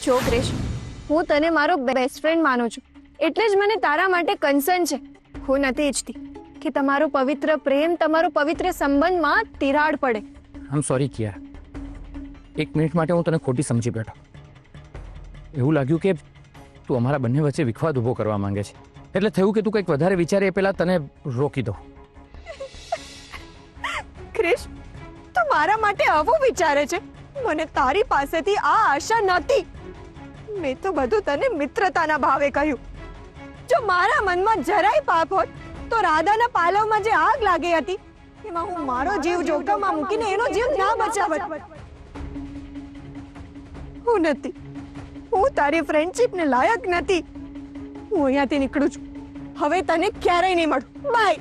જો ક્રિશ, હું તને મારો બેસ્ટ ફ્રેન્ડ માનું છું, એટલે જ મને તારા માટે કન્સર્ન છે. હું નથી ઈચ્છતી કે તમારો પવિત્ર પ્રેમ, તમારો પવિત્ર સંબંધમાં તિરાડ પડે. આમ સોરી કિયારા, 1 મિનિટ માટે હું તને ખોટી સમજી બેઠો. એવું લાગ્યું કે તું અમારા બંને વચ્ચે વિખવાદ ઊભો કરવા માંગે છે, એટલે થયું કે તું કંઈક વધારે વિચારે એ પહેલા તને રોકી દો. ક્રિશ, તું મારા માટે આવું વિચારે છે? મને તારી પાસેથી આ આશા નહોતી. મેં તો બધું તને મિત્રતાના ભાવે કહ્યું. જો મારા મનમાં જરાય પાપ હોત તો રાધાના પાલવમાં જે આગ લાગી હતી એમાં હું મારો જીવ જોખમમાં મૂકીને એનો જીવ ના બચાવત. હું નથી, હું તારી ફ્રેન્ડશિપને લાયક નથી. હું અહીંયાથી નીકળું છું. હવે તને ક્યારેય નહીં મળું. બાય.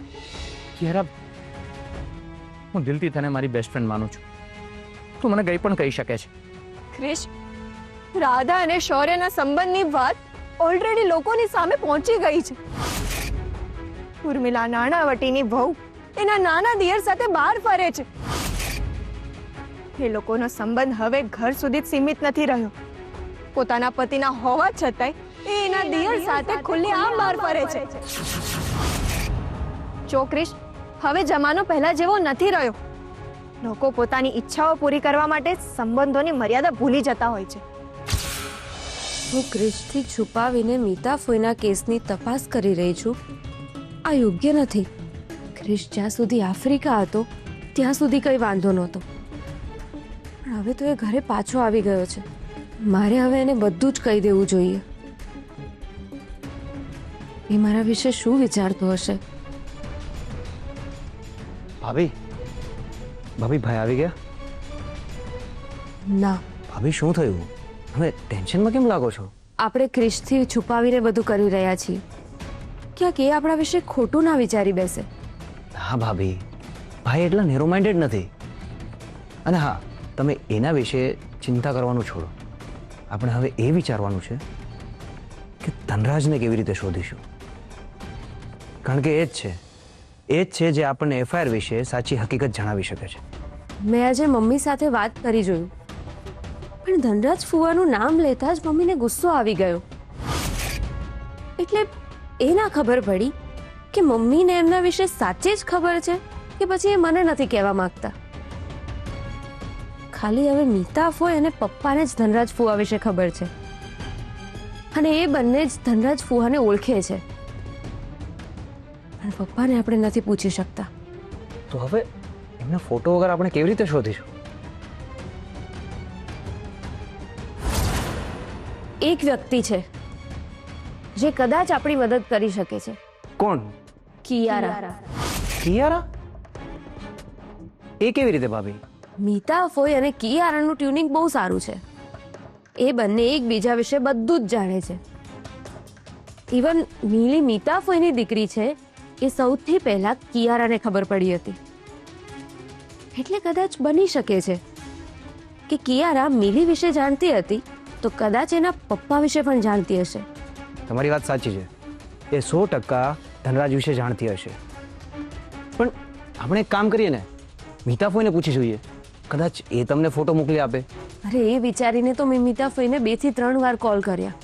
કિયારા, હું દિલથી તને મારી બેસ્ટ ફ્રેન્ડ માનું છું. તું મને કંઈ પણ કહી શકે છે. ક્રિશ, રાધા અને શૌર્યના સંબંધની વાત ઓલરેડી લોકોની સામે પહોંચી ગઈ છે. ઉર્મિલા નાણાવટીની વહુ એના નાના દિયર સાથે બહાર ફરે છે. એ લોકોનો સંબંધ હવે ઘર સુધી જ સીમિત નથી રહ્યો. પોતાના પતિના હોવા છતાંય એ એના દિયર સાથે ખુલ્લી આમ બહાર ફરે છે. જો ક્રિશ, હવે જમાનો પહેલા જેવો નથી રહ્યો. લોકો પોતાની ઈચ્છાઓ પૂરી કરવા માટે સંબંધોની મર્યાદા ભૂલી જતા હોય છે. હું ક્રિશથી છુપાવીને મીતા ફોઈના કેસની તપાસ કરી રહી છું. આ યોગ્ય નથી. ક્રિશ જ્યાં સુધી આફ્રિકા હતો ત્યાં સુધી કંઈ વાંધો નહોતો, પણ હવે તો એ ઘરે પાછો આવી ગયો છે. મારે હવે એને બધું જ કહી દેવું જોઈએ. એ મારા વિશે શું વિચારતો હશે? ભાભી, ભાઈ આવી ગયા? ના. ભાભી, શું થયું? હવે ટેન્શનમાં કેમ લાગો છો? આપણે ક્રિશથી છુપાવીને બધું કરી રહ્યા છીએ. ક્યાંક એ આપણા વિશે ખોટું ના વિચારી બેસે. હા ભાભી, ભાઈ એટલા નેરો માઇન્ડેડ નથી. અને હા, તમે એના વિશે ચિંતા કરવાનું છોડો. આપણે હવે એ વિચારવાનું છે કે ધનરાજને કેવી રીતે શોધીશું. કારણ કે એ જ છે જે આપણને એફઆઈઆર વિશે સાચી હકીકત જણાવી શકે છે. મેં આજે મમ્મી સાથે વાત કરી જોયું, પણ ધનરાજ ફુવાનું નામ લેતા જ મમ્મીને ગુસ્સો આવી ગયો. એટલે એ ના ખબર પડી કે મમ્મીને એમના વિશે સાચે જ ખબર છે કે પછી એ મને નથી કહેવા માંગતા. ખાલી હવે મીતા ફોય અને પપ્પાને જ ધનરાજ ફુવા વિશે ખબર છે, અને એ બંને જ ધનરાજ ફુવાને ઓળખે છે. અને પપ્પાને આપણે નથી પૂછી શકતા. તો હવે એમના ફોટો વગર આપણે કેવી રીતે શોધીશું? એક વ્યક્તિ છે જે કદાચ આપણી મદદ કરી શકે છે. કોણ? કિયારા. કિયારા? એ કેવી રીતે ભાભી? મીતા ફોય અને કિયારાનું ટ્યુનિંગ બહુ સારું છે. એ બંને એકબીજા વિશે બધું જ જાણે છે. ઇવન મીલી મીતા ફોયની દીકરી છે એ સૌથી પહેલા કિયારાને ખબર પડી હતી. એટલે કદાચ બની શકે છે કે કિયારા મિલી વિશે જાણતી હતી તો કદાચ એના પપ્પા વિશે પણ જાણતી હશે. તમારી વાત સાચી છે. એ 100% ધનરાજ વિશે જાણતી હશે. પણ આપણે એક કામ કરીએ ને, મીતા ફોઈને પૂછી જોઈએ. કદાચ એ તમને ફોટો મોકલી આપે. અરે એ વિચારીને તો મેં મીતા ફોઈને 2 થી 3 વાર કોલ કર્યા,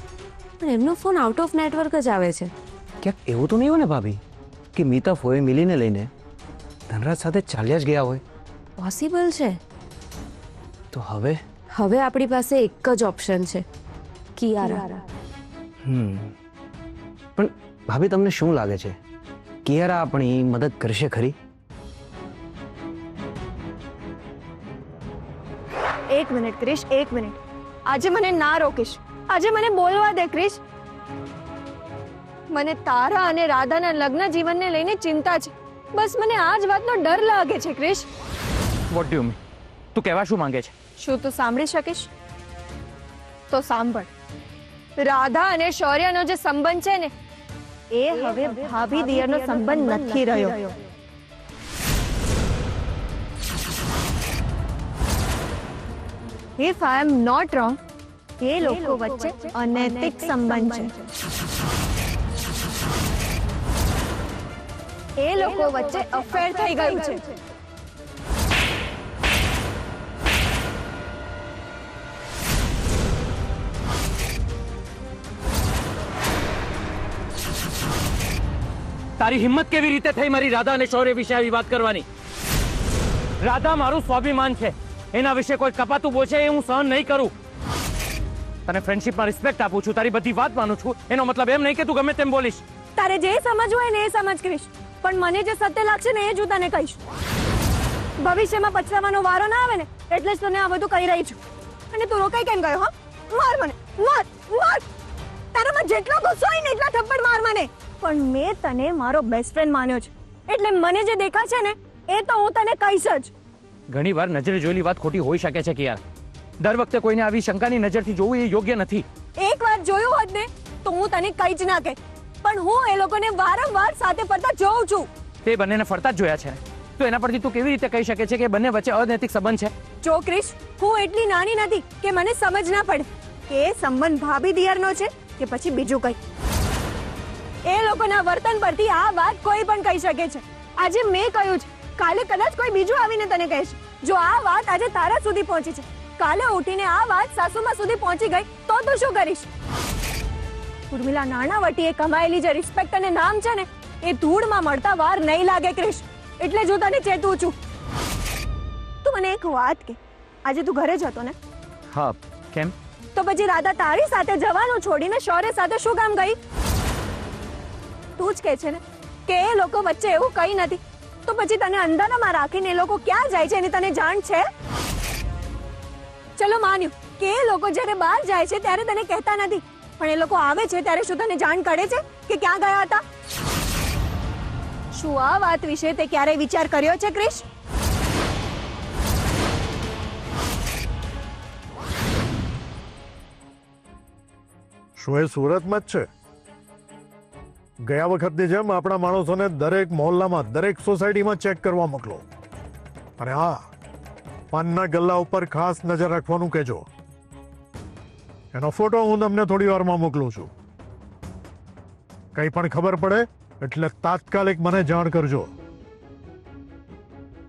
પણ એમનો ફોન આઉટ ઓફ નેટવર્ક જ આવે છે. ક્યાંક એવું તો નહીં હોય ને ભાભી કે મીતા ફોએ મિલીને લઈને ધનરાજ સાથે ચાલ્યા જ ગયા હોય? પોસિબલ છે. તો હવે આપણી પાસે એક જ ઓપ્શન છે, કિયારા. પણ ભાભી, તમને શું લાગે છે કિયારા આપણી મદદ કરશે ખરી? એક મિનિટ ક્રિશ, એક મિનિટ. આજે મને ના રોકીશ. આજે મને બોલવા દે ક્રિશ. મને તારા અને રાધાના લગ્ન જીવનને લઈને ચિંતા છે. બસ મને આ જ વાતનો ડર લાગે છે Krish. What do you mean? તું કહેવા શું માંગે છે? શું તું સાંભળી શકીશ? તો સાંભળ. રાધા અને શૌર્યનો જે સંબંધ છે ને, એ હવે ભાભી દિયરનો સંબંધ નથી રહ્યો. If I am not wrong, એ લોકો વચ્ચે અનૈતિક સંબંધ છે. એ લોકો વચ્ચે અફેર થઈ ગયું છે. તારી હિંમત કેવી રીતે થઈ મારી રાધા અને શૌર્ય વિશે આવી વાત કરવાની? રાધા મારું સ્વાભિમાન છે, એના વિશે કોઈ કપાતું બોલે એ હું સહન નહીં કરું. તને ફ્રેન્ડશિપમાં રિસ્પેક્ટ આપું છું, તારી બધી વાત માનું છું, એનો મતલબ એમ નહીં કે તું ગમે તેમ બોલીશ. તારે જે સમજવું હોય ને એ સમજ કરીશ, પણ મને જે સત્ય લાગશે ને એ જ હું તને કહીશ. ભવિષ્યમાં પછતાવાનો વારો ના આવે ને એટલે જ તને આ બધું કહી રહી છું. અને તું રોકાઈ કેમ ગયો? હા, માર મને, માર માર. તારામાં જેટલો ગુસ્સો હોય ને એટલા થપ્પડ માર મને. પણ મેં તને મારો બેસ્ટ ફ્રેન્ડ માન્યો છે, એટલે મને જે દેખાય છે ને એ તો હું તને કહીશ જ. ઘણી વાર નજરે જોયેલી વાત ખોટી હોઈ શકે છે કે યાર, દર વખતે કોઈને આવી શંકાની નજરથી જોવું એ યોગ્ય નથી. એક વાર જોયું હોત ને તો હું તને કઈ જ ના કહે, પણ હું એ લોકોને વારંવાર સાથે ફરતા જોઉં છું. તે બંનેને ફરતા જ જોયા છે, તો એના પરથી તું કેવી રીતે કહી શકે છે કે બંને વચ્ચે અનૈતિક સંબંધ છે? જો ક્રિશ, હું એટલી નાની નથી કે મને સમજ ના પડે કે એ સંબંધ ભાભી દિયરનો છે કે પછી બીજું કંઈ. એ લોકોના વર્તન પરથી આ વાત કોઈ પણ કહી શકે છે. આજે મેં કહ્યું છે, કાલે કદાચ કોઈ બીજું આવીને તને કહેશે. જો આ વાત આજે તારા સુધી પહોંચી છે, કાલે ઉઠીને આ વાત સાસુમાં સુધી પહોંચી ગઈ તો તું શું કરીશ? ઉર્મિલા નાણાવટીએ કમાયેલી જે રિસ્પેક્ટ અને નામ છે ને એ ધૂળમાં મળતા વાર નહીં લાગે ક્રિશ. એટલે જ હું તને ચેતવું છું. તું મને એક વાત કે, આજે તું ઘરે જ હતો ને? હા, કેમ? તો પછી રાધા તારી સાથે જવાનું છોડીને શૌર્ય સાથે શું કામ ગઈ? તું જ કહે છે ને કે એ લોકો વચ્ચે એવું કંઈ નથી, તો પછી તને અંધારામાં રાખીને એ લોકો ક્યાં જાય છે એની તને જાણ છે? ચલો માન્યું કે એ લોકો જ્યારે બહાર જાય છે ત્યારે તને કહેતા નથી, પણ એ લોકો આવે છે ત્યારે શું તને જાણ કરે છે કે ક્યાં ગયા હતા? શું આ વાત વિશે તે ક્યારેય વિચાર કર્યો છે ક્રિશ? શું એ સુરતમાં જ છે? ગયા વખતની જેમ આપણા માણસોને દરેક મોહલ્લામાં, દરેક સોસાયટીમાં ચેક કરવા મોકલો. અને હા, પાનના ગલ્લા ઉપર ખાસ નજર રાખવાનું કહેજો. એનો ફોટો હું તમને થોડી વારમાં મોકલું છું. કંઈ પણ ખબર પડે એટલે તાત્કાલિક મને જાણ કરજો.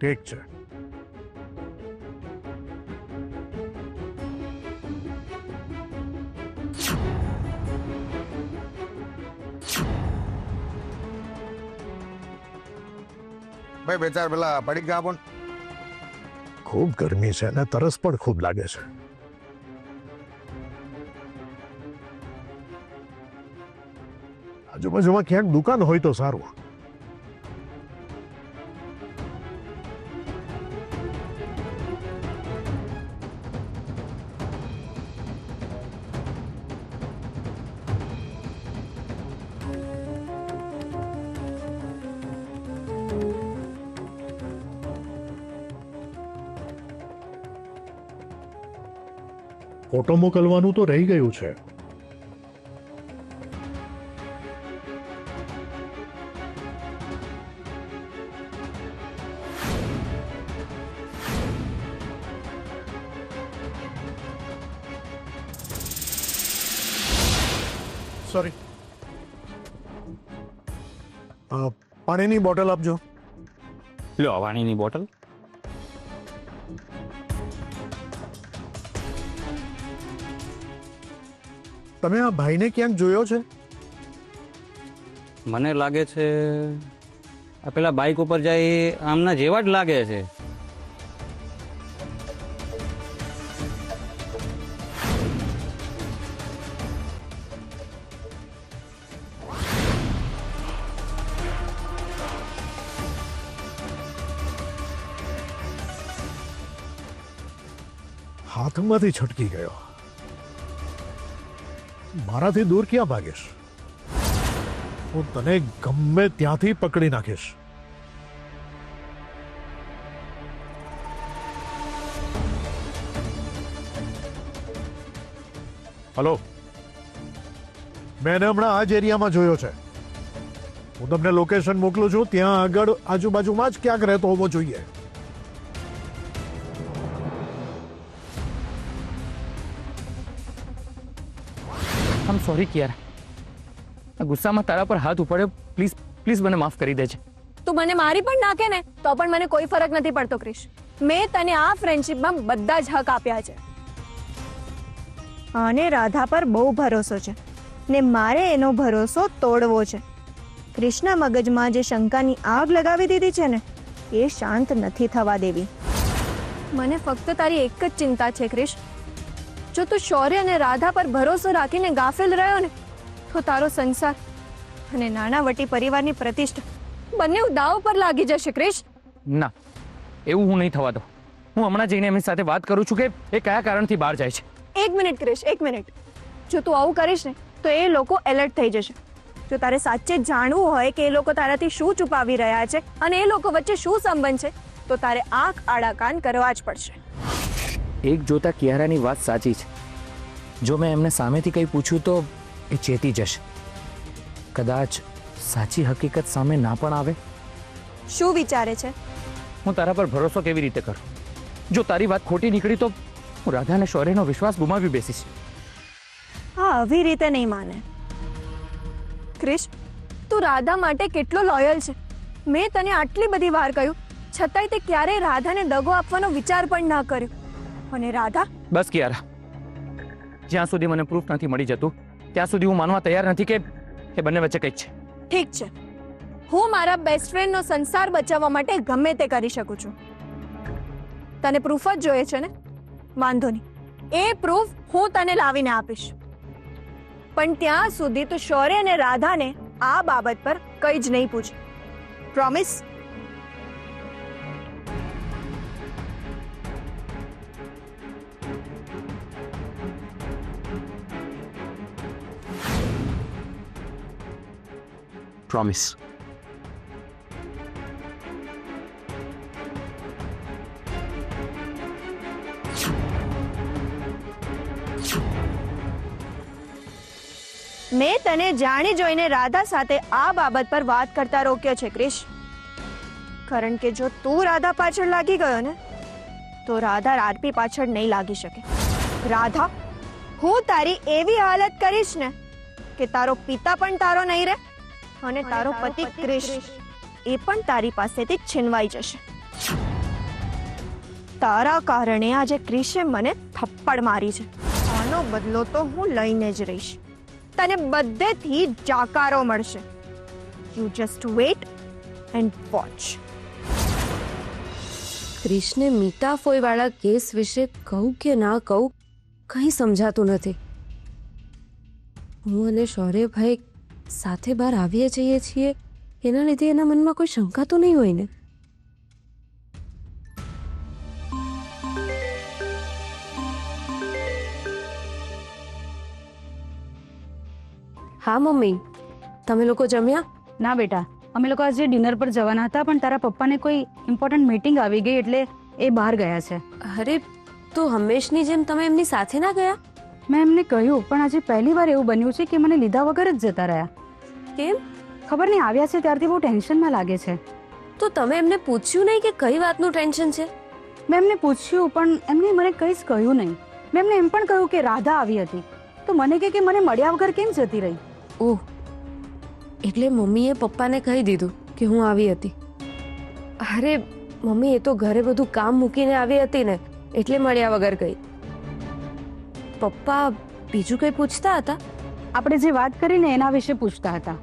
ઠીક છે. ભાઈ બે ચાર પેલા પડી ગયા પણ. ખૂબ ગરમી છે અને તરસ પણ ખૂબ લાગે છે. આજુબાજુમાં ક્યાંક દુકાન હોય તો સારું. ફોટો મોકલવાનું તો રહી ગયું છે. સોરી, પાણીની બોટલ આપજો. લો પાણીની બોટલ. તમે આ ભાઈને ક્યાંક જોયો છે? મને લાગે છે આ પેલા બાઇક ઉપર જાય એ આમના જેવા જ લાગે છે. હાથમાંથી છટકી ગયો. મારાથી દૂર ક્યાં ભાગીશ? હું તને ગમે ત્યાંથી પકડી નાખીશ. હલો, મેં એને હમણાં આ જ એરિયામાં જોયો છે. હું તમને લોકેશન મોકલું છું, ત્યાં આગળ આજુબાજુમાં જ ક્યાંક રહેતો હોવો જોઈએ. આમ સોરી કિયારા, આ ગુસ્સામાં તારા પર હાથ ઉપાડ્યો. પ્લીઝ પ્લીઝ મને માફ કરી દેજે. તું મને મારી પણ નાખે ને તો પણ મને કોઈ ફરક નથી પડતો ક્રિશ. મેં તને આ ફ્રેન્ડશિપમાં બધા જ હક આપ્યા છે. અને રાધા પર બહુ ભરોસો છે ને મારે એનો ભરોસો તોડવો છે. કૃષ્ણા મગજમાં જે શંકાની આગ લગાવી દીધી છે ને એ શાંત નથી થવા દેવી. મને ફક્ત તારી એક જ ચિંતા છે ક્રિશ. જો તું શૌર્ય અને રાધા પર ભરોસો રાખીને ગાફેલ રહ્યો ને તો તારો સંસાર અને નાણાવટી પરિવારની પ્રતિષ્ઠા બંને દાવ પર લાગી જશે ક્રિશ. ના, એવું હું નહીં થવા દઉં. હું હમણાં જઈને એમની સાથે વાત કરું છું કે એ કયા કારણથી બહાર જાય છે. એક મિનિટ ક્રિશ, એક મિનિટ. જો તું આવું કરીશ ને તો એ લોકો એલર્ટ થઈ જશે. જો તારે સાચે જાણવું હોય કે એ લોકો તારાથી શું છુપાવી રહ્યા છે અને એ લોકો વચ્ચે શું સંબંધ છે તો તારે આંખ આડા કાન કરવા જ પડશે. એક જોતા કિયારાની વાત સાચી છે. જો મેં એમને સામેથી કંઈ પૂછ્યું તો એ ચેતી જશે. કદાચ સાચી હકીકત સામે ના પણ આવે. શું વિચારે છે? હું તારા પર ભરોસો કેવી રીતે કરું? જો તારી વાત ખોટી નીકળી તો હું રાધા અને શૌર્યનો વિશ્વાસ ગુમાવી બેસીશ. હા, આવી રીતે નહીં માને. ક્રિશ, તું રાધા માટે કેટલો લોયલ છે. મેં તને આટલી બધી વાર કહ્યું છતાંય તે ક્યારેય રાધાને દગો આપવાનો વિચાર પણ ના કર્યો. અને રાધા, બસ કિયારા, જ્યાં સુધી મને પ્રૂફ નથી મળી જતું ત્યાં સુધી હું માનવા તૈયાર નથી કે એ બંને વચ્ચે કંઈક છે. ઠીક છે, હું મારા બેસ્ટ ફ્રેન્ડનો સંસાર બચાવવા માટે ગમે તે કરી શકું છું. તને પ્રૂફ જ જોઈએ છે ને? વાંધો નહીં, એ પ્રૂફ હું તને લાવીને આપીશ. પણ ત્યાં સુધી તું શૌર્ય અને રાધાને આ બાબત પર કંઈ જ નહીં પૂછે. પ્રોમિસ? પ્રોમિસ. મેં તને જાણી જોઈને રાધા સાથે આ બાબત પર વાત કરતા રોક્યો છે ક્રિશ. કારણ કે જો તું રાધા પાછળ લાગી ગયો ને તો રાધા આરપી પાછળ નહીં લાગી શકે. રાધા, હું તારી એવી હાલત કરીશ ને કે તારો પિતા પણ તારો નહીં રહે અને તારો પતિ ક્રિશ એ પણ તારી પાસેથી છીનવાઈ જશે. તારા કારણે આજે ક્રિશે મને થપ્પડ મારી છે. આનો બદલો તો હું લઈને જ રહીશ. તને બધેથી જાકારો મળશે. You just wait and watch. ક્રિશને મીતા ફોઈવાળા કેસ વિશે કહું કે ના કહું કંઈ સમજાતું નથી. હું અને શૌર્યભાઈ સાથે બહાર આવીએ જઈએ છીએ એના લીધે એના મનમાં કોઈ શંકા તો નહીં હોય ને? હા મમ્મી, તમે લોકો જમ્યા? ના બેટા, અમે લોકો આજે ડિનર પર જવાના હતા પણ તારા પપ્પાને કોઈ ઇમ્પોર્ટન્ટ મીટિંગ આવી ગઈ એટલે એ બહાર ગયા છે. અરે, તો હંમેશની જેમ તમે એમની સાથે ના ગયા? મેં એમને કહ્યું પણ આજે પહેલી વાર એવું બન્યું છે કે મને લીધા વગર જ જતા રહ્યા. કેમ? ખબર નહીં, આવ્યા છે ત્યારથી બહુ ટેન્શનમાં લાગે છે. તો તમે એમને પૂછ્યું નહીં કે કઈ વાતનું ટેન્શન છે? મેં એમને પૂછ્યું પણ એમને મને કંઈ જ કહ્યું નહીં. મેં એમને એમ પણ કહ્યું કે રાધા આવી હતી તો મને કે મને મળ્યા વગર કેમ જતી રહી. ઓહ, એટલે મમ્મીએ પપ્પાને કહી દીધું કે હું આવી હતી. અરે મમ્મી, એ તો ઘરે બધું કામ મૂકીને આવી હતી ને એટલે મળ્યા વગર ગઈ. પપ્પા બીજું કંઈ પૂછતા હતા? આપણે જે વાત કરીને એના વિશે પૂછતા હતા.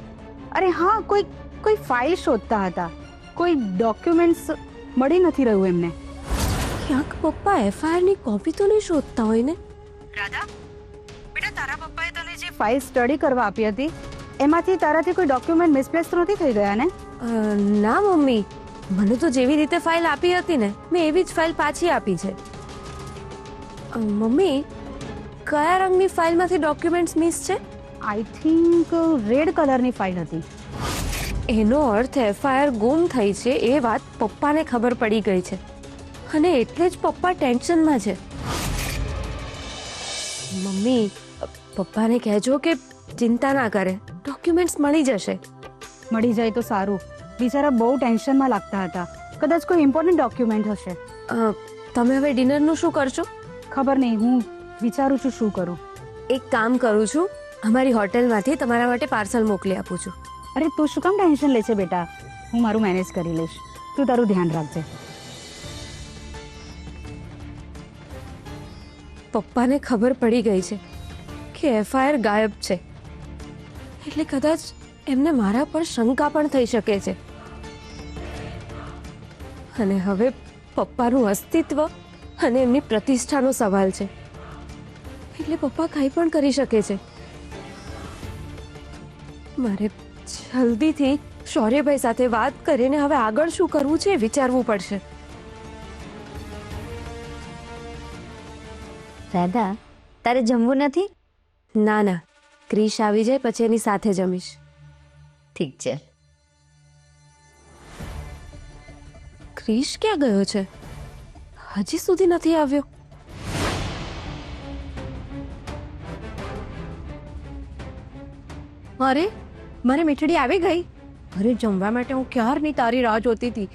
અરે હા, કોઈ ફાઇલ શોધતા હતા. કોઈ ડોક્યુમેન્ટ્સ મળી નથી રહ્યું એમને. ક્યાંક પપ્પા એફઆઈઆર ની કોપી તો નહીં શોધતા હોય ને? રાધા બેટા, તારા પપ્પાએ તને જે ફાઇલ સ્ટડી કરવા આપી હતી એમાંથી તારાથી કોઈ ડોક્યુમેન્ટ મિસપ્લેસ તો નથી થઈ ગયા ને? ના મમ્મી, મને તો જેવી રીતે ફાઇલ આપી હતી ને મેં એવી જ ફાઇલ પાછી આપી છે. મમ્મી, કયા રંગની ફાઇલમાંથી ડોક્યુમેન્ટ્સ મિસ છે? આઈ થિંક રેડ કલરની ફાઇલ હતી. એનો અર્થ એફઆઈઆર ગુમ થઈ છે એ વાત પપ્પાને ખબર પડી ગઈ છે અને એટલે જ પપ્પા ટેન્શનમાં છે. મમ્મી, પપ્પાને કહેજો કે ચિંતા ના કરે, ડોક્યુમેન્ટ્સ મળી જશે. મળી જાય તો સારું. બિચારા બહુ ટેન્શનમાં લાગતા હતા. કદાચ કોઈ ઇમ્પોર્ટન્ટ ડોક્યુમેન્ટ હશે. તમે હવે ડિનરનું શું કરશો? ખબર નહીં, હું વિચારું છું શું કરું. એક કામ કરું છું, અમારી હોટેલમાંથી તમારા માટે પાર્સલ મોકલી આપું છું. અરે તું શું કામ ટેન્શન લે છે બેટા? હું મારું મેનેજ કરી લઈશ. તું તારું ધ્યાન રાખજે. પપ્પાને ખબર પડી ગઈ છે કે એફઆઈઆર ગાયબ છે એટલે કદાચ એમને મારા પર શંકા પણ થઈ શકે છે. અને હવે પપ્પાનું અસ્તિત્વ અને એમની પ્રતિષ્ઠાનો સવાલ છે. એટલે પપ્પા કંઈ પણ કરી શકે છે. મારે જલ્દીથી શૌર્યભાઈ સાથે વાત કરીને હવે આગળ શું કરવું છે એ વિચારવું પડશે. રાધા, તારે જમવું નથી? ના ના, ક્રિશ આવી જાય પછી એની સાથે જમીશ. ઠીક છે. ક્રિશ ક્યાં ગયો છે? હજી સુધી નથી આવ્યો. અરે, મારી મીઠડી આવી ગઈ. અરે, જમવા માટે હું ક્યારની તારી રાહ જોતી હતી.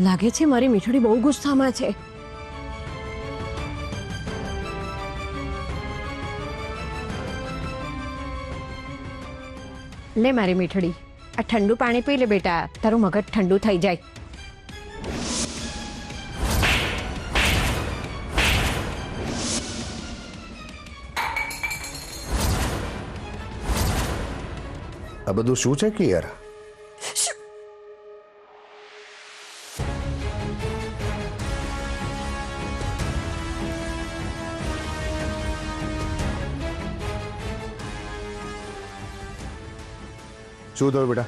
લાગે છે મારી મીઠડી બહુ ગુસ્સામાં છે. લે મારી મીઠડી, આ ઠંડુ પાણી પી લે બેટા, તારું મગજ ઠંડુ થઈ જાય. આ બધું શું છે કે યાર? શું થયું બેટા?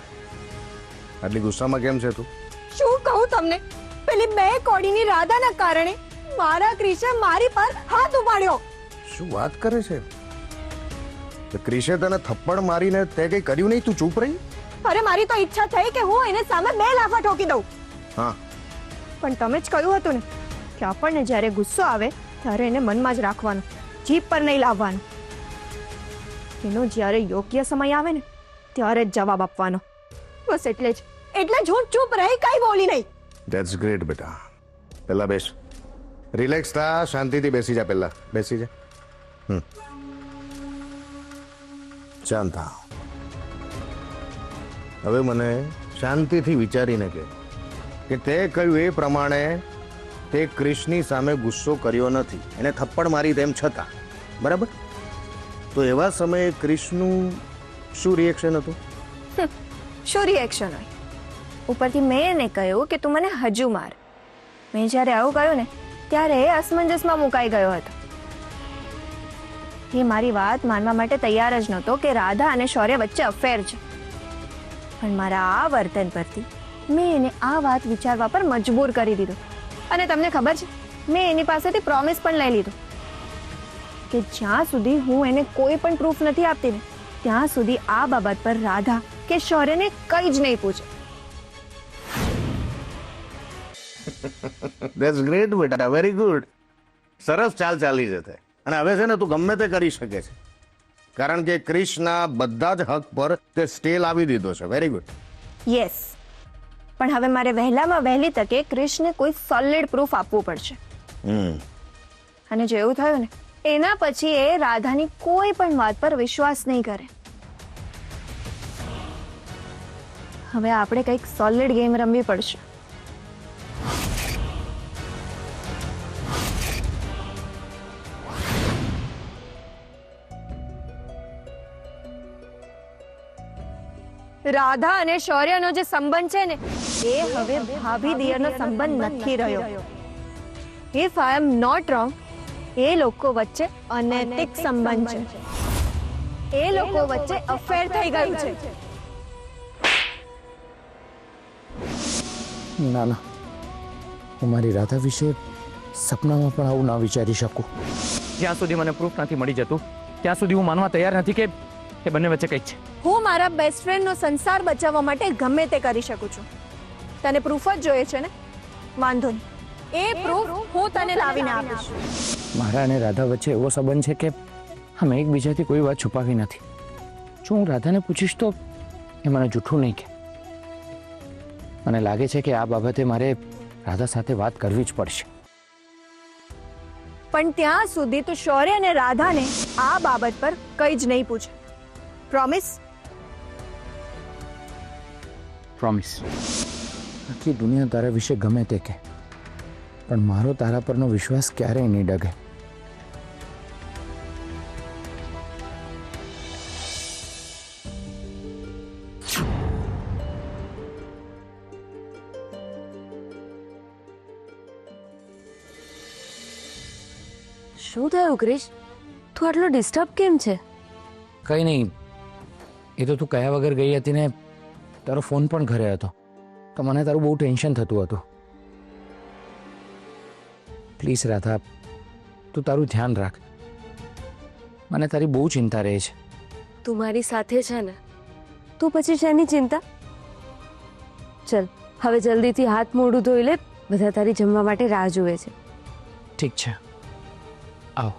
આટલી ગુસ્સામાં કેમ છે તું? શું કહું તમને, પેલી બે કોડીની રાધાના કારણે મારા ક્રિશે મારી પર હાથ ઉપાડ્યો. શું વાત કરે છે? તો ક્રિશે તને થપ્પડ મારીને તે કઈ કર્યું નહીં, તું ચૂપ રહી? અરે, મારી તો ઈચ્છા થઈ કે હું એને સામે બે લાફા ઠોકી દઉં. હા, પણ તમે જ કહ્યું હતું ને કે આપણને જ્યારે ગુસ્સો આવે ત્યારે એને મનમાં જ રાખવાનો, જીભ પર નહીં લાવવાનો. એનો જ્યારે યોગ્ય સમય આવે ને ત્યારે જ જવાબ આપવાનો. બસ એટલે જ હું ચૂપ રહી, કઈ બોલી નહીં. ધેટ્સ ગ્રેટ બેટા. પહેલા બેસ, રિલેક્સ થા, શાંતિથી બેસી જા. પહેલા બેસી જા. શાંત થા. હવે મને શાંતિથી વિચારીને કે તે કહ્યું એ પ્રમાણે તે ક્રિશની સામે ગુસ્સો કર્યો નથી, એને થપ્પડ મારી તેમ છતાં, બરાબર? તો એવા સમયે ક્રિશનું શું રિએક્શન હતું? શું રિએક્શન હોય? ઉપરથી મેં એને કહ્યું કે તું મને હજુ માર. મેં જ્યારે આવું કહ્યું ને ત્યારે એ અસમંજસમાં મુકાઈ ગયો હતો. એ મારી વાત માનવા માટે તૈયાર જ નહોતો કે રાધા અને શૌર્ય વચ્ચે અફેર છે. પણ મારા આ વર્તન પરથી મેં એને આ વાત વિચારવા પર મજબૂર કરી દીધો. અને તમને ખબર છે, મેં એની પાસેથી પ્રોમિસ પણ લઈ લીધું કે જ્યાં સુધી હું એને કોઈ પણ પ્રૂફ નથી આપતી ને ત્યાં સુધી આ બાબત પર રાધા કે શૌર્યને કંઈ જ નહીં પૂછે. ધેટ્સ ગ્રેટ બેટા, વેરી ગુડ. સરસ ચાલ ચાલી જશે. અને હવે છે ને તું ગમે તે કરી શકે છે, કારણ કે ક્રિશના બધા જ હક પર તે સ્ટે લાવી દીધો છે. Very good. યસ, પણ હવે મારે વહેલામાં વહેલી તકે ક્રિશને કોઈ સોલિડ પ્રૂફ આપવું પડશે. અને જો એવું થયું ને એના પછી એ રાધાની કોઈ પણ વાત પર વિશ્વાસ નહીં કરે. હવે આપણે કંઈક સોલિડ ગેમ રમવી પડશે. રાધા અને શૌર્યનો જે સંબંધ છે ને એ હવે ભાભી દિયરનો સંબંધ નથી રહ્યો. If I am not wrong, એ લોકો વચ્ચે અનૈતિક સંબંધ છે. એ લોકો વચ્ચે અફેર થઈ ગયું છે. ના ના, હું મારી રાધા વિશે સપનામાં પણ આવું ના વિચારી શકું. જ્યાં સુધી મને પ્રૂફ નથી મળી જતું ત્યાં સુધી હું માનવા તૈયાર નથી કે એ બંને વચ્ચે કંઈક છે. હું મારા બેસ્ટ ફ્રેન્ડનો સંસાર બચાવવા માટે ગમે તે કરી શકું છું. તને પ્રૂફ જ જોઈએ છે ને? વાંધો નહીં, એ પ્રૂફ હું તને લાવીને આપીશ. મારા અને રાધા વચ્ચે એવો સંબંધ છે કે અમે એકબીજાથી કોઈ વાત છુપાવી નથી. જો હું રાધાને પૂછીશ તો એ મને જૂઠું નહીં કહે. મને લાગે છે કે આ બાબતે મારે રાધા સાથે વાત કરવી જ પડશે. પણ ત્યાં સુધી તું શૌર્ય અને રાધાને આ બાબત પર કંઈ જ નહીં પૂછે. પ્રોમિસ? પ્રોમિસ. આખી દુનિયા તારા વિશે ગમે તે કહે, પણ મારો તારા પરનો વિશ્વાસ ક્યારેય નહીં ડગે. શું થયું ક્રિશ? તું આટલો ડિસ્ટર્બ કેમ છે? કંઈ નહીં, એ તો તું કયા વગર ગઈ હતી ને તારો ફોન પણ ઘરે હતો, તો મને તારું બહુ ટેન્શન થતું હતું. પ્લીઝ રાધા, તું તારું ધ્યાન રાખ. મને તારી બહુ ચિંતા રહે છે. તું મારી સાથે છે ને, તું પછી શેની ચિંતા? ચલ હવે જલ્દીથી હાથ મોઢું ધોઈ લે, બધા તારી જમવા માટે રાહ જુએ છે. ઠીક છે, આવ.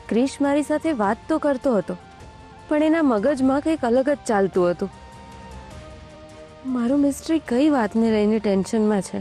ક્રિશ મારી સાથે વાત તો કરતો હતો, પણ એના મગજમાં કંઈક અલગ જ ચાલતું હતું. મારું મિસ્ટ્રી કઈ વાતને લઈને ટેન્શનમાં છે?